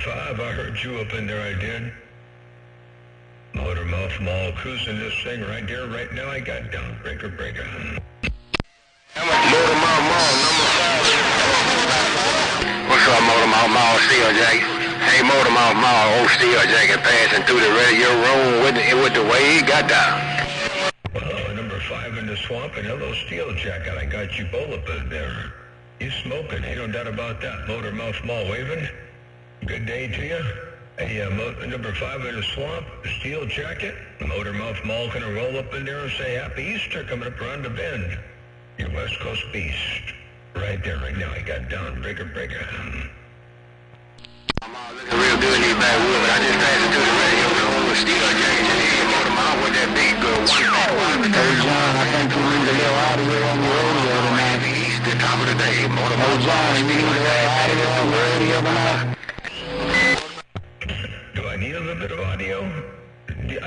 5, I heard you up in there, I did. Motormouth Mall, cruising this thing right there, right now, I got down. Breaker. Motormouth Mall, number 5. What's up, Motormouth Mall, Steel Jacket? Hey, Motormouth Mall, old Steel Jacket passing through the radio room with the way he got down. Well, number 5 in the swamp, and hello, Steel Jacket. I got you both up in there. You smoking, ain't no doubt about that. Motormouth Mall waving. Good day to you. Hey, number 5 in the swamp, Steel Jacket. Motormouth Mall gonna roll up in there and say Happy Easter coming up around the bend. Your West Coast beast. Right there, right now. I got down. Breaker. I'm all looking real good in these backwoods, but I just passed through the radio room with Steel Jacket. Just hear Motormouth with that big good one. Hey John, I think you need a little audio on the radio tonight. The top of the day, Motormouth. Hey John, you need a little audio on the radio tonight? Do I need a little bit of audio?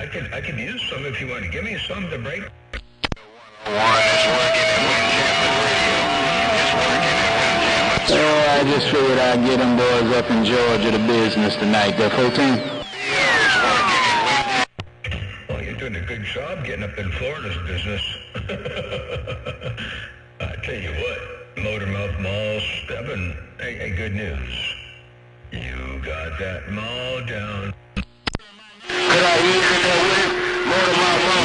I could use some if you want to give me some to break. I just figured I'd get them boys up in Georgia to business tonight. That 14? Well, you're doing a good job getting up in Florida's business. I tell you what, Motormouth Mall stepping. Hey, good news. You got that mall down. Could I use it there with it? Motormouth Mall.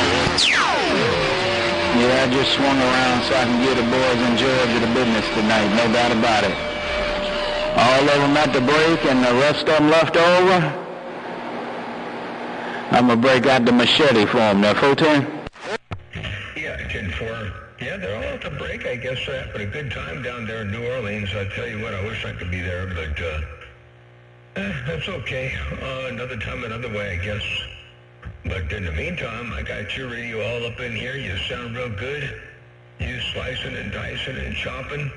Yeah, I just swung around so I can get the boys in Georgia to business tonight. No doubt about it. All of them at the break and the rest of them left over. I'm going to break out the machete for them. That 14? Yeah, 10-4. Yeah, they're all at the break. I guess they're having a good time down there in New Orleans. I tell you what, I wish I could be there, but that's okay. Another time, another way, I guess. But in the meantime, I got your radio all up in here. You sound real good. You slicing and dicing and chopping.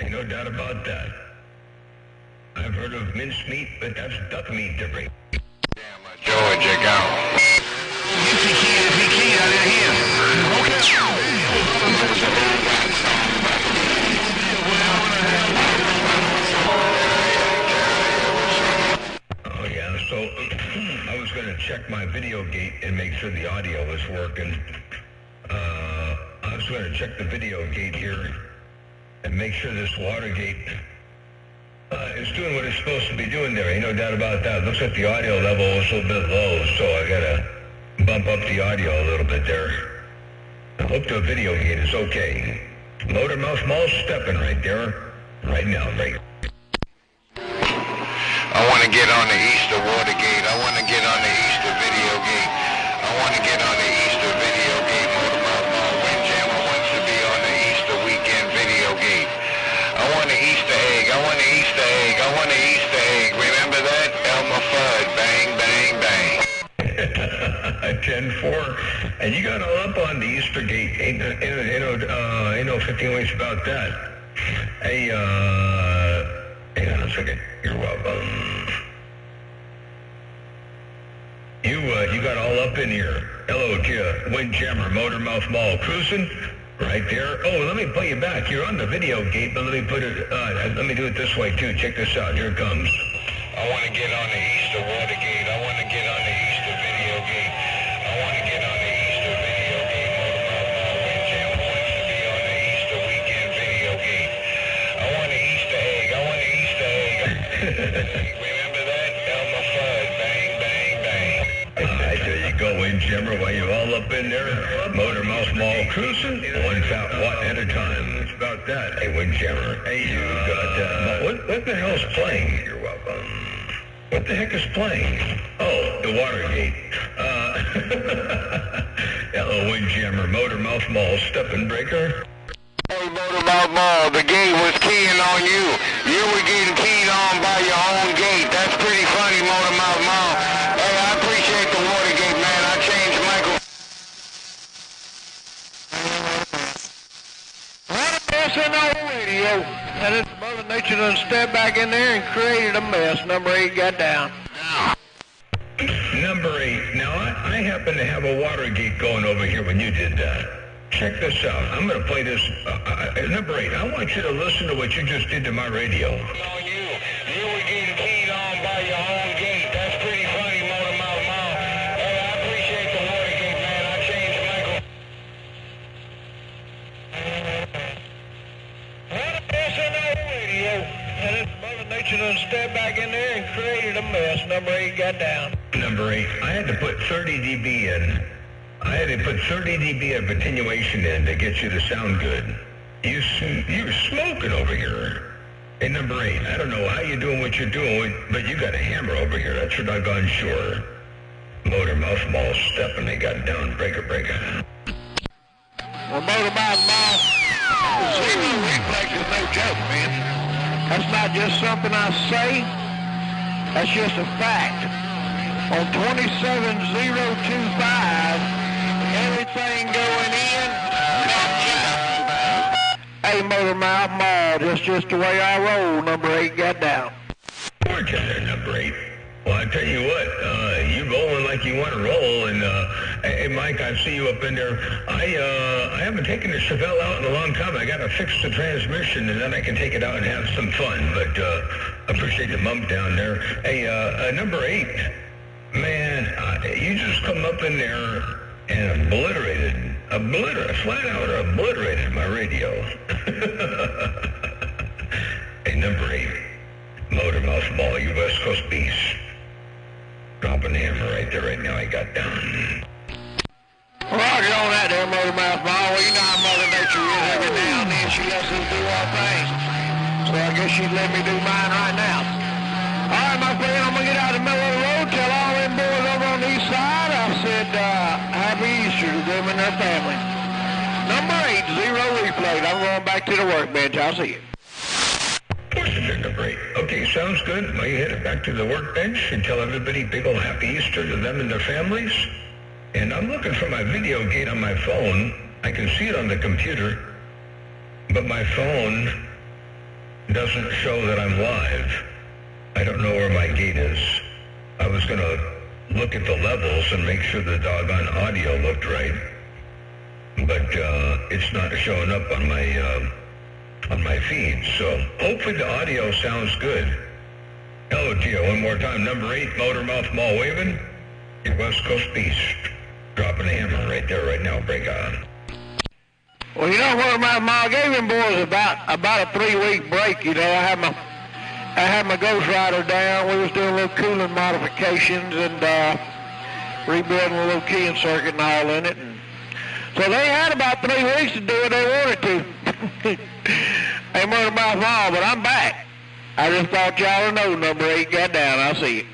Ain't no doubt about that. I've heard of minced meat, but that's duck meat to bring. Georgia, go. If he can, I didn't hear. Oh, yeah, so I was going to check my video gate and make sure the audio was working. I was going to check the video gate here and make sure this water gate is doing what it's supposed to be doing there. Ain't no doubt about that. Looks like the audio level is a little bit low, so I got to bump up the audio a little bit there. I hope the video gate is okay. Motormouth Mall stepping right there, right now, right. I want to get on the Easter water gate. I want to get on the Easter video gate. I want to get on the Easter video gate. Motormouth Mall Windjammer wants to be on the Easter weekend video gate. I want the Easter egg. I want the Easter egg. I want the Easter egg. Remember that? Elmer Fudd. Bang, bang, bang. 10-4. And you got all up on the Easter gate. Ain't no 15 ways about that. Hey, hang on a second. You're welcome. You got all up in here. Hello to you, Windjammer, Motormouth Mall, cruising right there. Oh, let me put you back. You're on the video gate, but let me do it this way too. Check this out. Here it comes. I want to get on the Easter water gate. I want to get on the Easter video gate. I want to get on the Easter video gate. Motormouth Mall Windjammer wants to be on the Easter weekend video gate. I want the Easter egg. I want the Easter egg. Remember that? Elmer Fudd. Bang, bang, bang. There you go, Windjammer. While you're all up in there, Motormouth Mall cruising, one fat watt at a time. It's about that. Hey, Windjammer. Hey, you got that. What the hell's playing? You're welcome. What the heck is playing? Oh, the Watergate. Hello, Windjammer, Motormouth Mall, stepping breaker. Hey, Motormouth Mall, the gate was keying on you. You were getting keyed on by your own gate. That's pretty funny, Motormouth Mall. Hey, I appreciate the Watergate, man. I changed Michael. On the radio, and it's Mother Nature done stepped back in there and created a mess. Number 8 got down. Number 8. Now, I happen to have a Watergate going over here when you did that. Check this out. I'm going to play this. Number 8, I want you to listen to what you just did to my radio. On you. You were getting keyed on by your Nation done stepped back in there and created a mess. Number 8 got down. Number 8, I had to put 30 dB in. I had to put 30 dB of attenuation in to get you to sound good. You're smoking over here. Hey, number 8, I don't know how you're doing what you're doing, but you got a hammer over here. That's for doggone sure. Motor mouth mall stepping, they got down. Breaker. Well, Motor Mouth Mall, zero reflex is no joke, man. That's not just something I say. That's just a fact. On 27025, everything going in. Hey, Motor Mouth Mall, just the way I roll. Number 8 got down. Work out there, number 8. Well, I tell you what, you rolling like you want to roll, and hey, Mike, I see you up in there. I haven't taken the Chevelle out in a long time. I got to fix the transmission, and then I can take it out and have some fun. But I appreciate the bump down there. Hey, number 8, man, you just come up in there and flat out obliterated my radio. Hey, number 8, Motor Mouth Mall, you West Coast beast. Dropping the hammer right there right now, I got down. Roger on that there, Motor Mouth Mall. Well, you know how Mother Nature is. Every now and then she lets us do our things. So I guess she'd let me do mine right now. All right, my friend, I'm going to get out of the middle of the road. Tell all them boys over on the east side I said happy Easter to them and their family. Number 8, zero replay. I'm going back to the workbench. I'll see you. Number 8. Okay, sounds good. Well, you headed back to the workbench and tell everybody big old happy Easter to them and their families. And I'm looking for my video gate on my phone. I can see it on the computer, but my phone doesn't show that I'm live. I don't know where my gate is. I was going to look at the levels and make sure the doggone audio looked right, but it's not showing up on my feed. So hopefully the audio sounds good. Hello to you one more time. Number 8, Motor Mouth Mall waving. Your West Coast beast. Dropping a hammer right there right now. Break on. Well, you know what, I gave them boys about a 3-week break. You know, I had my Ghost Rider down. We was doing little cooling modifications and rebuilding a little keying circuit and all in it. And so they had about 3 weeks to do what they wanted to. Hey, Motor Mouth Mall, but I'm back. I just thought y'all would know. Number 8 got down. I'll see you.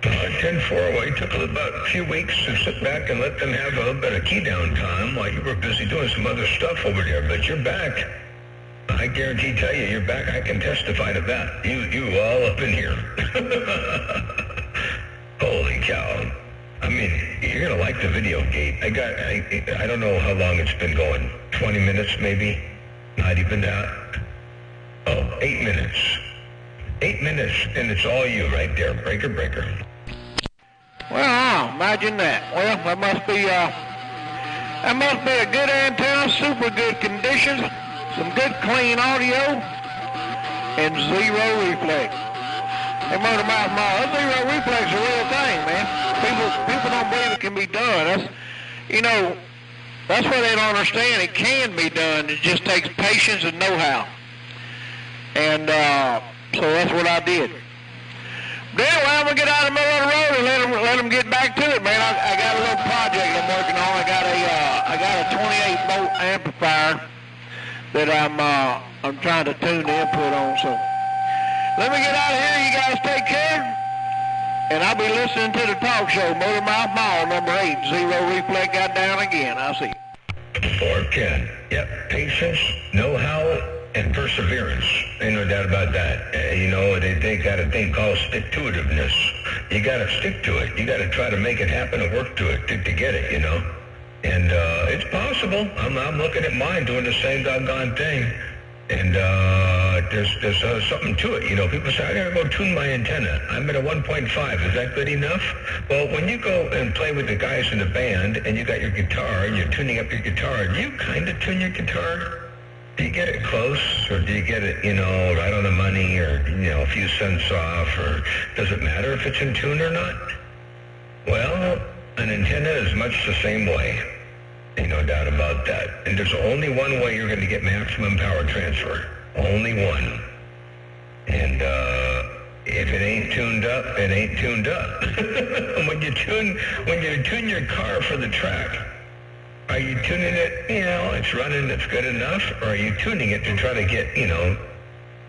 10-4, well, it took about a few weeks to sit back and let them have a little bit of key down time while you were busy doing some other stuff over there, but you're back. I guarantee tell you, you're back. I can testify to that. You all up in here. Holy cow. I mean, you're going to like the video gate. I don't know how long it's been going. 20 minutes maybe? Not even that. Oh, 8 minutes. 8 minutes, and it's all you right there. Breaker. Well, imagine that. Well, that must be a good antenna, super good conditions, some good clean audio, and zero reflex. Hey, Motor Mouth Mall, that zero reflex is a real thing, man. People don't believe it can be done. That's what they don't understand. It can be done. It just takes patience and know-how. And so that's what I did. Then, well, I'm going to get out of the middle of the road and let them get back to it, man. I got a little project I'm working on. I got a 28-volt amplifier that I'm trying to tune the input on. So let me get out of here. You guys take care. And I'll be listening to the talk show, Motor Mouth Mall, number 8. Zero reflex got down again. I'll see you. 410. Yep. Patience, know-how, and perseverance. Ain't no doubt about that. They got a thing called stick-to-itiveness. You got to stick to it. You got to try to make it happen and work to it to get it, And it's possible. I'm looking at mine doing the same doggone thing. And there's something to it. People say, I got to go tune my antenna. I'm at a 1.5. Is that good enough? Well, when you go and play with the guys in the band and you got your guitar and you're tuning up your guitar, do you kind of tune your guitar? Do you get it close, or do you get it, right on the money, or, a few cents off, or does it matter if it's in tune or not? Well, an antenna is much the same way. Ain't no doubt about that. And there's only one way you're going to get maximum power transfer. Only one. And if it ain't tuned up, it ain't tuned up. when you tune your car for the track, are you tuning it, it's running, it's good enough, or are you tuning it to try to get,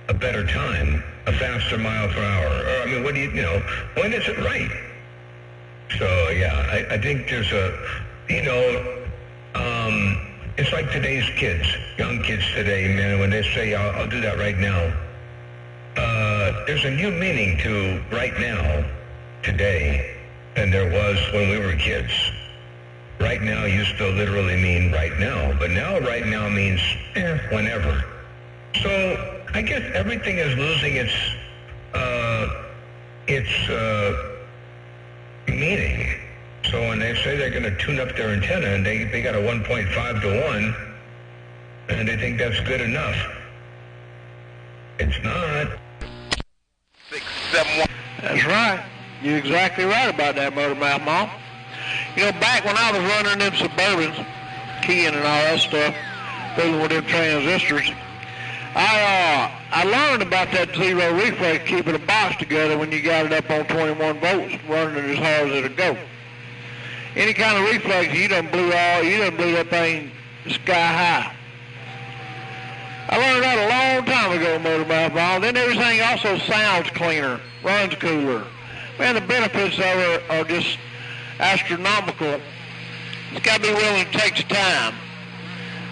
a better time, a faster mile per hour? Or, I mean, what do when is it right? So, yeah, I think there's it's like today's kids, young kids today, man, when they say, I'll do that right now. There's a new meaning to right now, today, than there was when we were kids. Right now used to literally mean right now, but now right now means whenever. So I guess everything is losing its meaning. So when they say they're going to tune up their antenna and they got a 1.5 to 1, and they think that's good enough. It's not. 671. That's right. You're exactly right about that, Motormouth Mom. Back when I was running them Suburbans, keying and all that stuff, fooling with them transistors, I learned about that zero reflex, keeping a box together when you got it up on 21 volts, running it as hard as it'll go. Any kind of reflex, you done blew that thing sky high. I learned that a long time ago, Motormouth Mom. Then everything also sounds cleaner, runs cooler. Man, the benefits of it are just astronomical. It's got to be willing to take the time.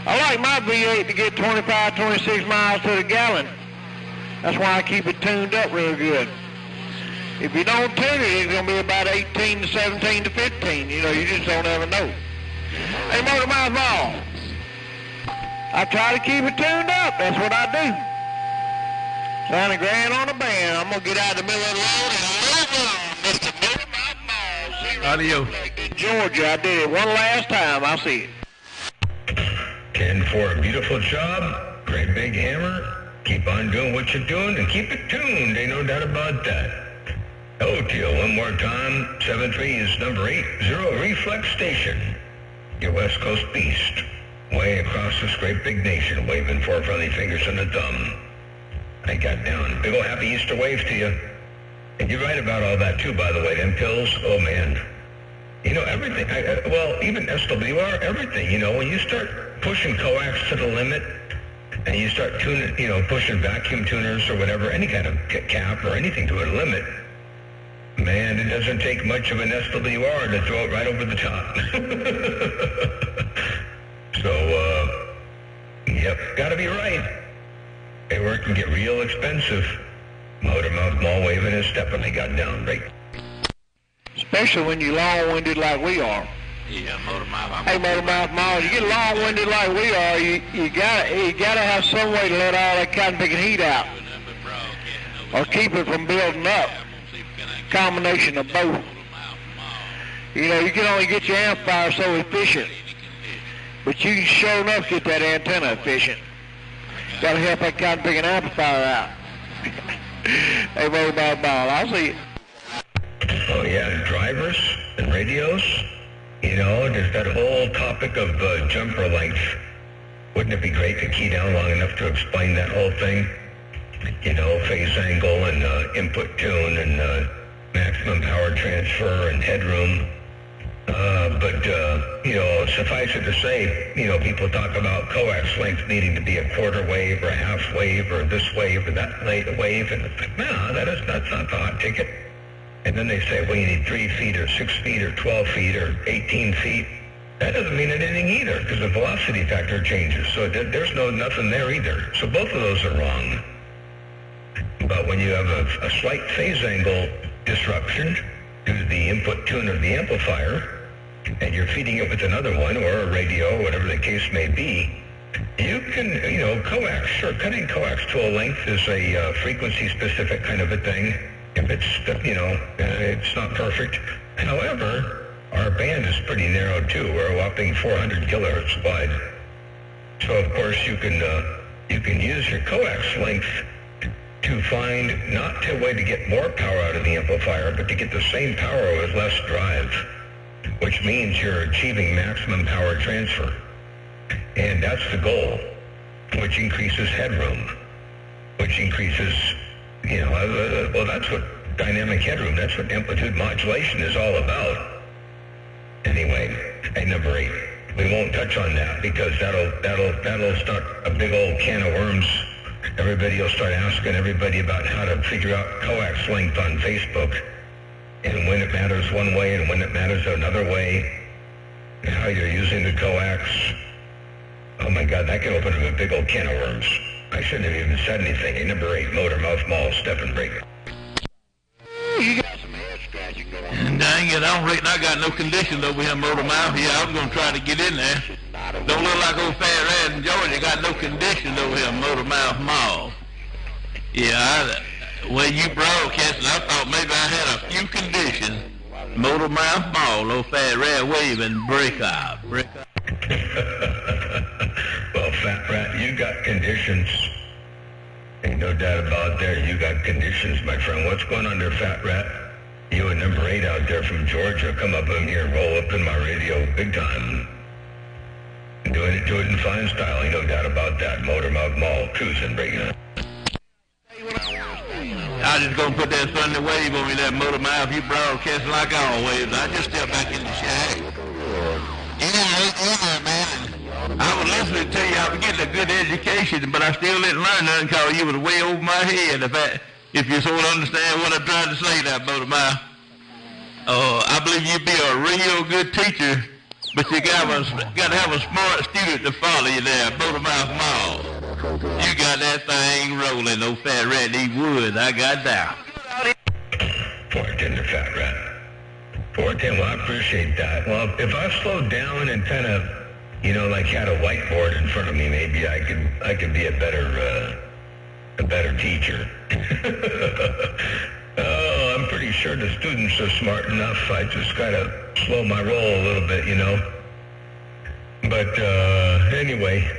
I like my V8 to get 25, 26 miles to the gallon. That's why I keep it tuned up real good. If you don't tune it, it's going to be about 18 to 17 to 15. You just don't ever know. Hey, Motormouth Mom, I try to keep it tuned up. That's what I do. Sounding grand on the band. I'm going to get out of the middle of the road and live on. Mr. Motormouth Mom, zero Audio. in Georgia. I did it one last time. I'll see it. 10 for a beautiful job. Great big hammer. Keep on doing what you're doing and keep it tuned. Ain't no doubt about that. Oh, Teal, one more time. 73 is number 80 Reflex Station. Your West Coast beast. Way across this great big nation, waving 4 friendly fingers and a thumb. I got down. Big ol' happy Easter wave to you. And you're right about all that too, by the way. Them pills, oh man. Everything. Even SWR, everything. When you start pushing coax to the limit, and you start tuning, pushing vacuum tuners or whatever, any kind of cap or anything to a limit, man, it doesn't take much of an SWR to throw it right over the top. So, yep, gotta be right. Hey, where it can get real expensive. Motormouth Mall waving and stepping, they got down right. Especially when you're long-winded like we are. Yeah, Motormouth. Hey, Motormouth Mall, you get long-winded like we are, you gotta have some way to let all that cotton picking heat out, or keep it from building up. Combination of both. You can only get your amplifier so efficient, but you can sure enough get that antenna efficient. Gotta help that cotton picking amplifier out. Hey, Motormouth Mall, I'll see it. Oh yeah, drivers and radios. There's that whole topic of jumper length. Wouldn't it be great to key down long enough to explain that whole thing? Phase angle and input tune and maximum power transfer and headroom. But suffice it to say, people talk about coax length needing to be a quarter wave or a half wave or this wave or that wave. And it's like, no, that's not the hot ticket. And then they say, well, you need 3 feet or 6 feet or 12 feet or 18 feet. That doesn't mean anything either because the velocity factor changes. So there's nothing there either. So both of those are wrong. But when you have a slight phase angle disruption due to the input tune of the amplifier, and you're feeding it with another one or a radio or whatever the case may be, you can, coax, sure, cutting coax to a length is a frequency-specific kind of a thing. If it's, it's not perfect. However, our band is pretty narrow too. We're a whopping 400 kilohertz wide. So of course you can use your coax length to find not a way to get more power out of the amplifier, but to get the same power with less drive, which means you're achieving maximum power transfer. And that's the goal, which increases headroom, which increases Well, that's what dynamic headroom, that's what amplitude modulation is all about. Anyway, hey, number 8. We won't touch on that because that'll start a big old can of worms. Everybody will start asking everybody about how to figure out coax length on Facebook and when it matters one way and when it matters another way and how you're using the coax. Oh my God, that can open up a big old can of worms. I shouldn't have even said anything. Hey, number 8, motor mouth mall, step and break. You got some head scratching going on. And dang it, I don't reckon I got no conditions over here, motor mouth. Yeah, I was going to try to get in there. Don't look like old Fat Red in Georgia got no conditions over here, motor mouth mall. Yeah, well, you broadcasting, I thought maybe I had a few conditions. Motor mouth mall, old Fat Red waving, break off. Well, Fat Rat, you got conditions. Ain't no doubt about there. You got conditions, my friend. What's going on there, Fat Rat? You and number 8 out there from Georgia come up in here and roll up in my radio big time. Do it in fine style. Ain't no doubt about that. Motor Mouth Mall, cruising, breaking up. I was just going to put that Sunday wave on me, that motor mouth. You broadcasting like always. I just stepped back in the shack. Yeah, man. I was listening to you. I was getting a good education, but I still didn't learn nothing because you was way over my head. If you sort of understand what I'm trying to say, that motor mouth. I believe you'd be a real good teacher, but you got to have a smart student to follow you there, motor mouth mall. You got that thing rolling, old Fat Rat. He would. I got down. 410 to Fat Rat. 410. Well, I appreciate that. Well, if I slowed down and kind of, like had a whiteboard in front of me, maybe I could be a better teacher. Oh, I'm pretty sure the students are smart enough. I just gotta slow my roll a little bit, But anyway,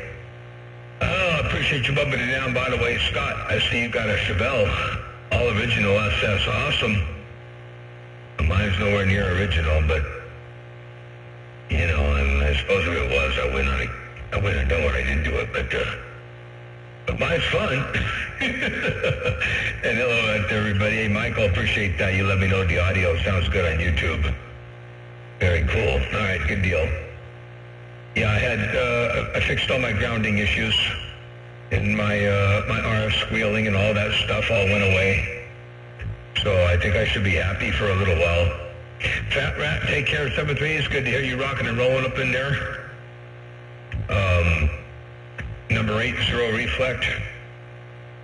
I appreciate you bumping it down. By the way, Scott, I see you got a Chevelle, all original SS, awesome. Mine's nowhere near original, but I suppose if it was, I wouldn't have done what I did to it, but mine's fun. And hello to everybody. Hey, Michael, appreciate that. You let me know the audio sounds good on YouTube. Very cool. All right, good deal. Yeah, I fixed all my grounding issues, and my RF squealing and all that stuff all went away. So I think I should be happy for a little while. Fat Rat, take care, 7-3. It's good to hear you rocking and rolling up in there. Number 8, Zero Reflect.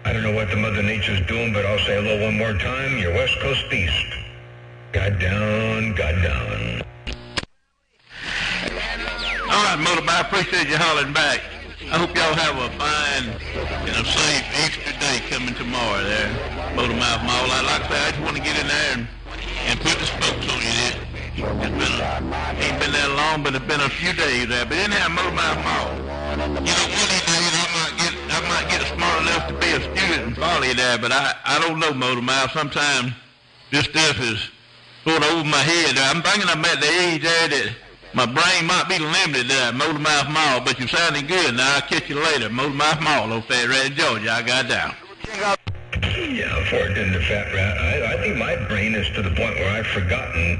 I don't know what the Mother Nature's doing, but I'll say hello one more time. Your West Coast Beast. God down, God down. All right, Motor, I appreciate you hollering back. I hope y'all have a fine and a safe Easter day coming tomorrow there, Motor Mouth Mall. Like I said, I just want to get in there and put the spokes on you there. Ain't been that long, but it's been a few days there. But anyhow, Motor Mouth Mall. One of these days I might get smart enough to be a student and follow you there, but I don't know, Motor Mouth. Sometimes this stuff is sort of over my head. I'm thinking I'm at the age there that my brain might be limited there, Motor Mouth Mall, but you're sounding good. Now I'll catch you later. Motor Mouth Mall, old Fat Rat, Georgia. I got down. Yeah, before it did the Fat Rat, I think my brain is to the point where I've forgotten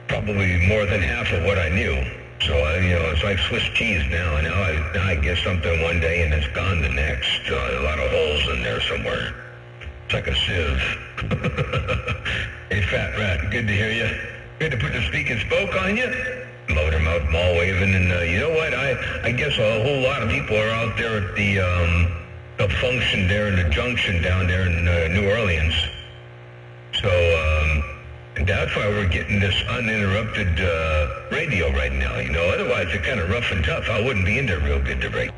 probably more than half of what I knew. So, it's like Swiss cheese now. Now I get something one day and it's gone the next. A lot of holes in there somewhere. It's like a sieve. Hey, Fat Rat, good to hear you. Good to put the speak and spoke on you. Motor Mouth Mall waving, and you know what? I guess a whole lot of people are out there at the function there in the junction down there in New Orleans. So, and that's why we're getting this uninterrupted radio right now. Otherwise it's kind of rough and tough. I wouldn't be in there real good to break.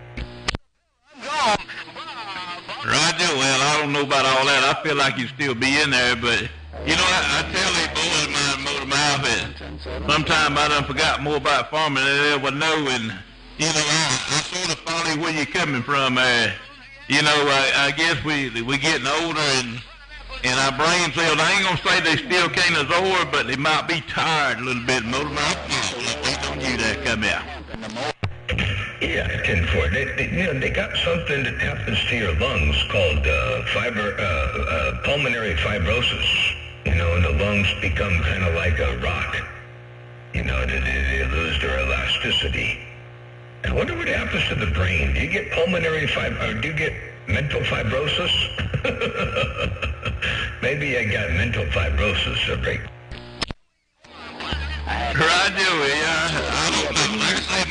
Roger, well, I don't know about all that. I feel like you still be in there, but, I tell these boys, my Motor Mouth, that sometimes I done forgot more about farming than they ever know, and, I sort of follow where you're coming from. I guess we getting older, and our brain cells, I ain't going to say they still can't absorb, but they might be tired a little bit. Motor Mouth Mall, wait on you there, come out. Yeah, 10-4. They got something that happens to your lungs called pulmonary fibrosis. And the lungs become kind of like a rock. They lose their elasticity. I wonder what happens to the brain. Do you get do you get mental fibrosis? Maybe I got mental fibrosis, Rick. Roger, yeah. I don't know. Like I say,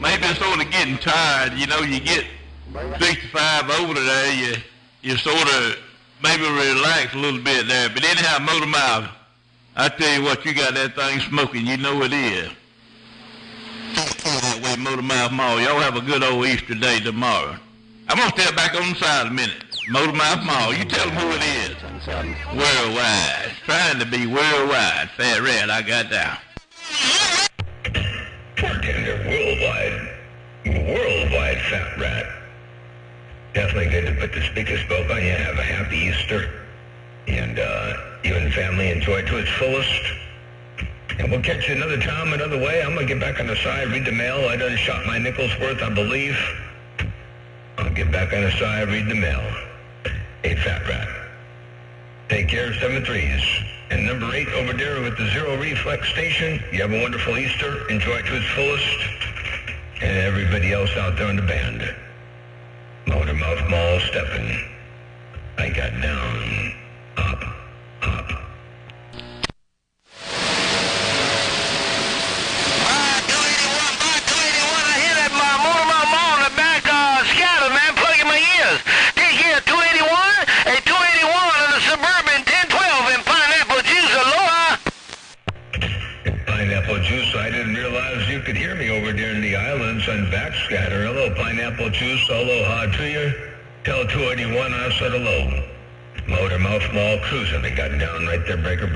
maybe it's sort of getting tired. You get 65 over there, you sort of maybe relax a little bit there. But anyhow, Motor Mouth, I tell you what, you got that thing smoking. You know it is. That way, Motor Mouth Mall. Y'all have a good old Easter day tomorrow. I'm going to step back on the side a minute. Motor Mouth Mall, you tell them who it is. Worldwide. Trying to be worldwide. Fat Rat, I got down. Bartender, worldwide Fat Rat. Definitely good to put the speaker spoke on you. Have a happy Easter. And you and the family enjoy to its fullest. And we'll catch you another time, another way. I'm going to get back on the side, read the mail. I done shot my nickel's worth, I believe. I'll get back on the side, read the mail. Hey, Fat Rat. Take care, 7-3s. And number 8 over there with the Zero Reflex station. You have a wonderful Easter. Enjoy to its fullest. And everybody else out there in the band. Motor Mouth Mall stepping. I got down. Up, up. I didn't realize you could hear me over there in the islands on backscatter. Hello, Pineapple Juice. Aloha to you. Tell 281 I said hello. Motor Mouth Mall cruising. They got down right there, breaker.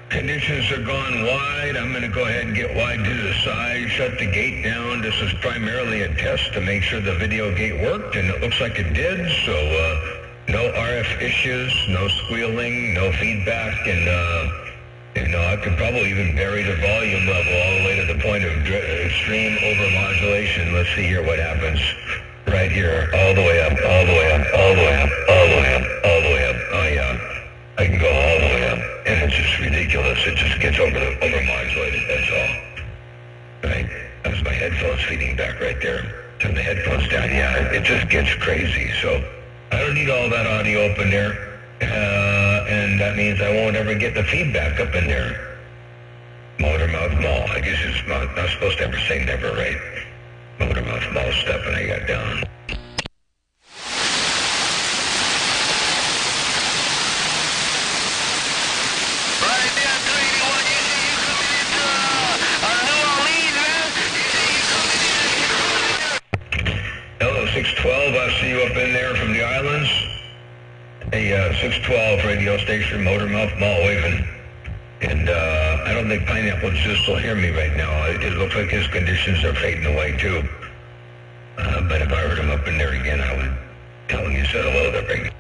Conditions are gone wide. I'm going to go ahead and get wide to the side, shut the gate down. This is primarily a test to make sure the video gate worked, and it looks like it did. So no RF issues, no squealing, no feedback, and I could probably even vary the volume level all the way to the point of extreme overmodulation. Let's see here what happens. Right here, all the way up, all the way up, all the way up, all the way up, all the way up. Oh yeah, I can go all the way up. And it's just ridiculous. It just gets overmodulated, that's all. Right? That was my headphones feeding back right there. Turn the headphones down. Yeah, it just gets crazy. So I don't need all that audio up in there. And that means I won't ever get the feedback up in there. Motor Mouth Mall. I guess it's not supposed to ever say never, right? Motor Mouth Mall stepping. I got down. Hello, 612. I see you up in there from the islands. Hey, 612 radio station, Motor Mouth Mall waving. And I don't think Pineapple Juice will hear me right now. It looks like his conditions are fading away too. But if I heard him up in there again, I would tell him you said hello there, big.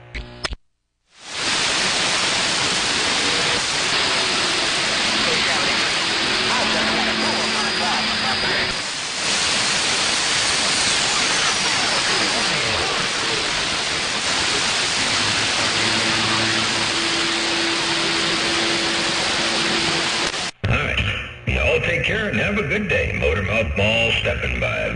Take care and have a good day. Motor Mouth Mall stepping by.